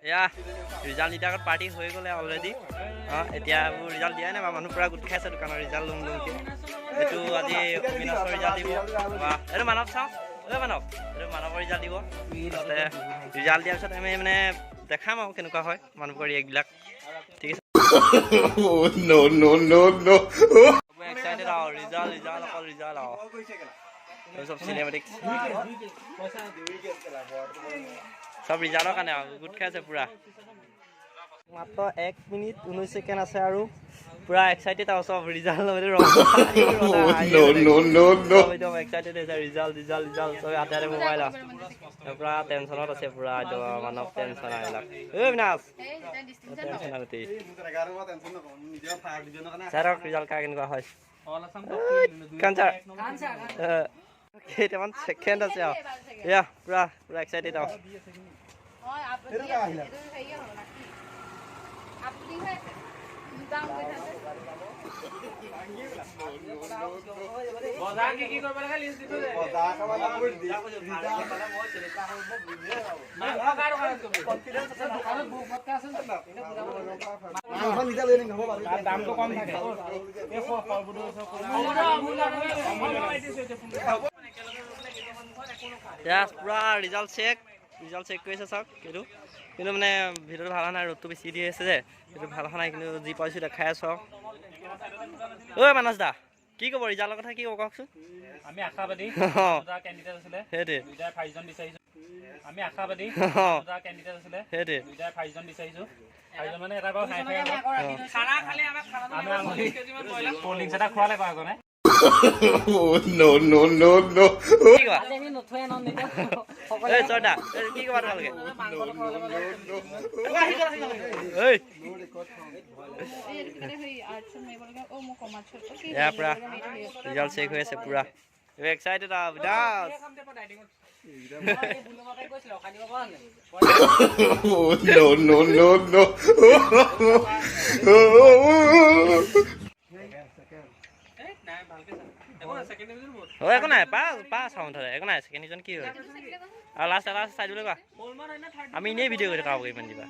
এয়া ৰিজাল্ট দিয়াৰ আগত পাৰ্টি হৈ গ'লে অলৰেডি এতিয়া ৰিজাল্ট দিয়াই নাই বা মানুহ পূৰা গোট খাইছে দোকানৰ ৰিজাল্ট লম লমকৈ এইটো আজি অবিনাশৰ ৰিজাল্ট দিব বা এইটো মানৱ চাওঁ মানৱ এইটো মানৱৰ ৰিজাল্ট দিব ৰিজাল্ট দিয়াৰ পিছত আমি মানে দেখাম আৰু কেনেকুৱা হয় মানুহবোৰৰ ৰিয়েক্টবিলাক ঠিক আছে এক্সাইটেড আৰু ৰিজাল্ট অকল ৰিজাল্ট আৰু চব চিনেমেটিক সব ৰিজাল্টৰ কাৰণে আৰু গোট খাইছে পুৰা মাত্ৰ 1 মিনিট 19 ছেকেণ্ড আছে আৰু পুৰা এক্সাইটেড আৰু চব ৰিজাল্ট একদম এক্সাইটেড হৈছে ৰিজাল্ট চব হাতে মোবাইল আছে পুৰা টেনশ্যনত আছে পুৰা একদম মানৱ টেনশ্যন এইবিলাক বিনাশ টেনশ্যন গোটেই চাৰক ৰিজাল্ট কাৰ কেনেকুৱা হয় কেইটামান ছেকেণ্ড আছে আৰু এয়া পুৰা এক্সাইটেড আৰু দামটো কম থাকে পুৰা ৰিজাল্ট চেক কৰিছে চাওক এইটো কিন্তু মানে ভিডিঅ'টো ভাল হোৱা নাই ৰ'দটো বেছি দি আছে যে সেইটো ভাল হোৱা নাই কিন্তু যি পাইছোঁ দেখাই আছোঁ আৰু মানস দা কি ক'ব ৰিজাল্টৰ কথা কি ক'ব কওকচোন আমি আশাবাদী কেণ্ডিডেট আছিলে সেইটোৱে দুইটাই 5 জন বিচাৰিছোঁ আমি আশাবাদী কেণ্ডিডেট আছিলে সেইটোৱে দুইটাই 5 জন বিচাৰিছোঁ 5 জন মানে এটা বাৰু কল্ড ড্ৰিংকছ এটা খোৱালে বাৰু আগনে no চৰ্দা কি ক'বা তোমালোকে ইয়াৰ পৰা ৰিজাল্ট চেক হৈ আছে পুৰা এক্সাইটেড একো নাই পা চাওঁ মুঠতে একো নাই ছেকেণ্ড ডিভিজন কি হয় আৰু লাষ্ট চাই দিবলৈ কোৱা আমি এনেই ভিডিঅ' কৰি থকা ইমান দিবা